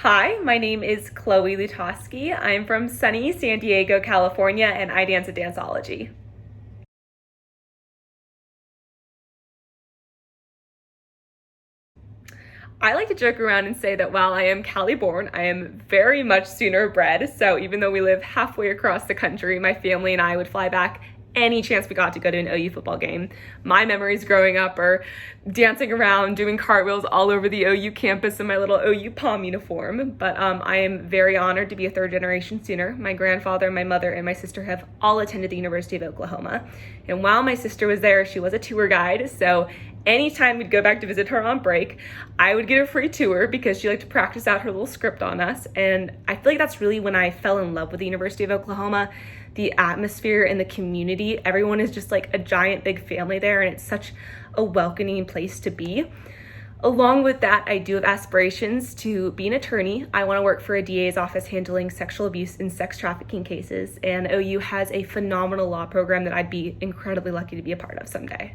Hi, my name is Chloe Lutoski. I'm from sunny San Diego, California, and I dance at Danceology. I like to joke around and say that while I am Cali born, I am very much Sooner bred. So even though we live halfway across the country, my family and I would fly back any chance we got to go to an OU football game. My memories growing up are dancing around, doing cartwheels all over the OU campus in my little OU Pom uniform. But I am very honored to be a third generation Sooner. My grandfather, my mother, and my sister have all attended the University of Oklahoma. And while my sister was there, she was a tour guide. So anytime we'd go back to visit her on break, I would get a free tour because she liked to practice out her little script on us. And I feel like that's really when I fell in love with the University of Oklahoma. The atmosphere and the community, everyone is just like a giant big family there, and it's such a welcoming place to be. Along with that, I do have aspirations to be an attorney. I want to work for a DA's office handling sexual abuse and sex trafficking cases, and OU has a phenomenal law program that I'd be incredibly lucky to be a part of someday.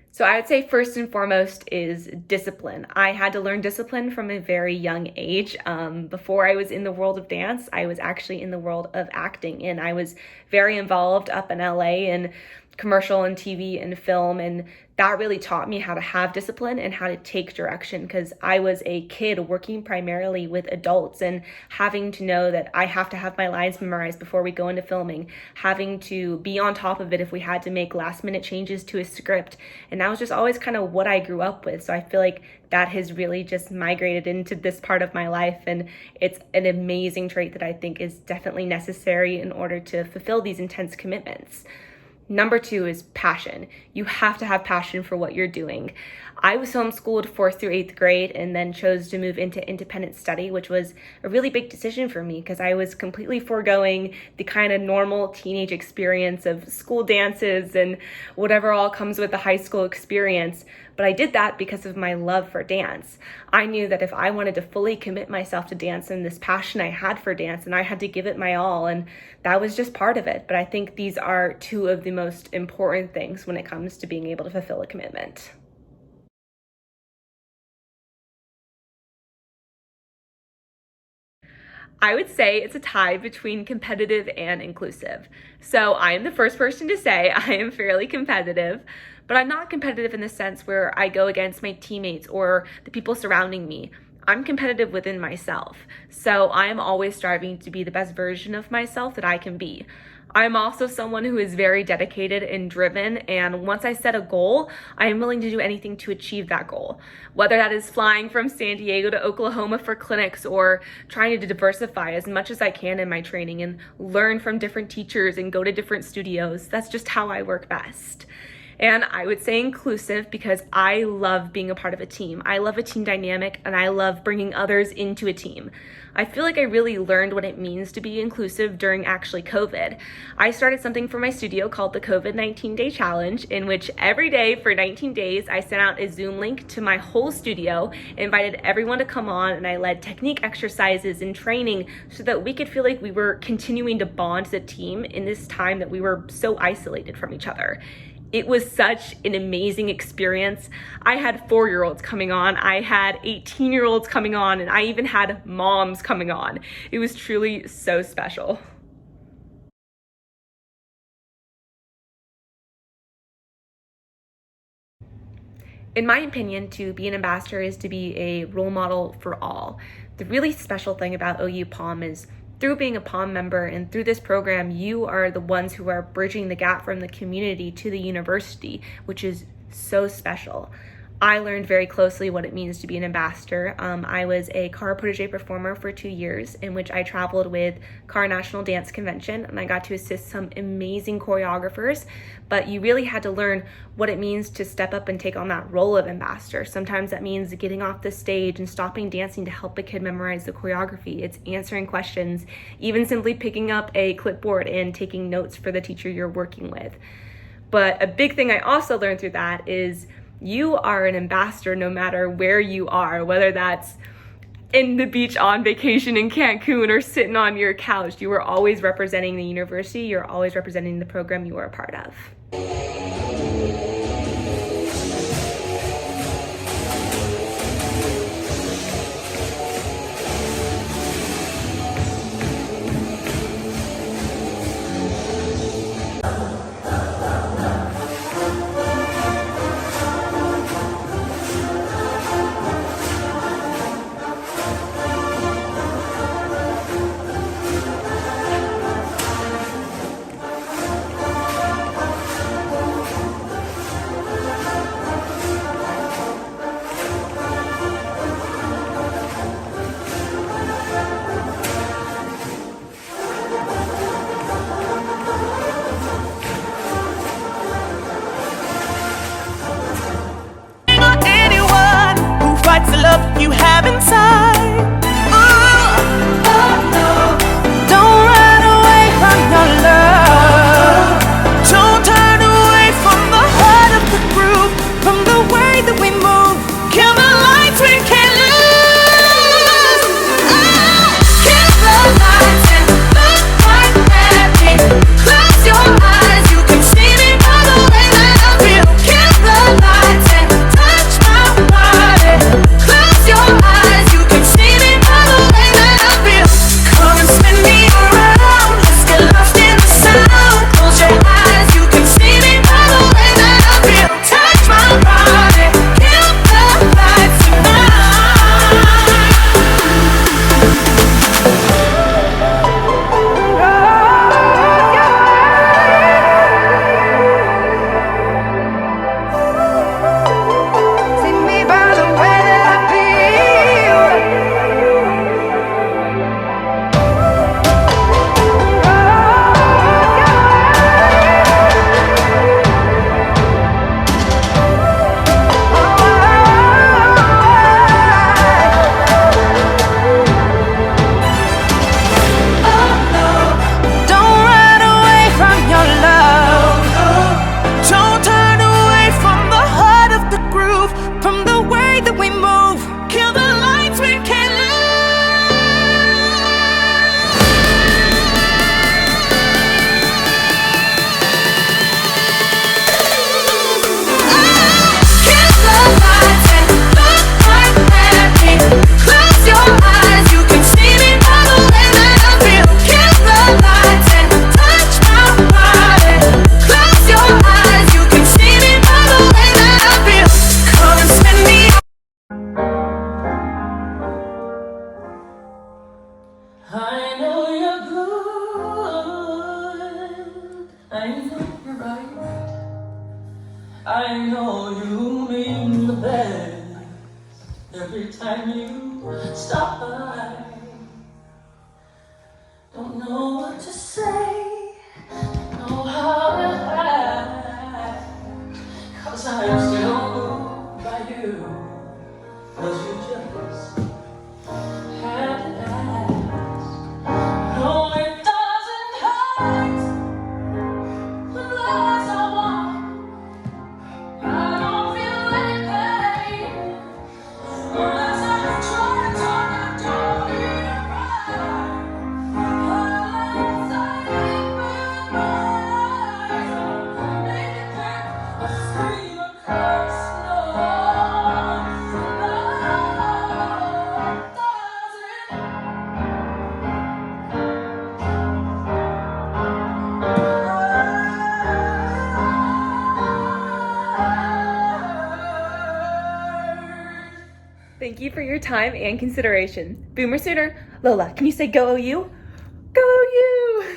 So I would say first and foremost is discipline. I had to learn discipline from a very young age. Before I was in the world of dance, I was actually in the world of acting, and I was very involved up in LA in commercial and TV and film, and that really taught me how to have discipline and how to take direction, because I was a kid working primarily with adults and having to know that I have to have my lines memorized before we go into filming, having to be on top of it if we had to make last minute changes to a script. And that was just always kind of what I grew up with. So I feel like that has really just migrated into this part of my life, and it's an amazing trait that I think is definitely necessary in order to fulfill these intense commitments. Number two is passion. You have to have passion for what you're doing. I was homeschooled 4th through 8th grade and then chose to move into independent study, which was a really big decision for me because I was completely foregoing the kind of normal teenage experience of school dances and whatever all comes with the high school experience. But I did that because of my love for dance. I knew that if I wanted to fully commit myself to dance and this passion I had for dance, and I had to give it my all, and that was just part of it. But I think these are two of the most important things when it comes to being able to fulfill a commitment. I would say it's a tie between competitive and inclusive. So I am the first person to say I am fairly competitive, but I'm not competitive in the sense where I go against my teammates or the people surrounding me. I'm competitive within myself. So I'm always striving to be the best version of myself that I can be. I'm also someone who is very dedicated and driven, and once I set a goal, I am willing to do anything to achieve that goal. Whether that is flying from San Diego to Oklahoma for clinics or trying to diversify as much as I can in my training and learn from different teachers and go to different studios, that's just how I work best. And I would say inclusive because I love being a part of a team. I love a team dynamic, and I love bringing others into a team. I feel like I really learned what it means to be inclusive during actually COVID. I started something for my studio called the COVID 19 Day Challenge, in which every day for 19 days, I sent out a Zoom link to my whole studio, invited everyone to come on, and I led technique exercises and training so that we could feel like we were continuing to bond as a team in this time that we were so isolated from each other. It was such an amazing experience. I had 4-year-olds coming on, I had 18-year-olds coming on, and I even had moms coming on. It was truly so special. In my opinion, to be an ambassador is to be a role model for all. The really special thing about OU Pom is through being a Pom member and through this program, you are the ones who are bridging the gap from the community to the university, which is so special. I learned very closely what it means to be an ambassador. I was a Car Protege performer for 2 years, in which I traveled with Car National Dance Convention, and I got to assist some amazing choreographers. But you really had to learn what it means to step up and take on that role of ambassador. Sometimes that means getting off the stage and stopping dancing to help a kid memorize the choreography. It's answering questions, even simply picking up a clipboard and taking notes for the teacher you're working with. But a big thing I also learned through that is you are an ambassador no matter where you are, whether that's in the beach on vacation in Cancun or sitting on your couch. You are always representing the university. You're always representing the program you are a part of. I know you're right. I know you mean the best every time you stop by. Don't know what to say, know how to act, 'cause I'm still moved by you, 'cause you just had to ask. No, it doesn't hurt, the less I want, I don't feel any pain, unless I try to talk, I don't hear right. Thank you for your time and consideration. Boomer Sooner. Lola, can you say go OU? Go OU!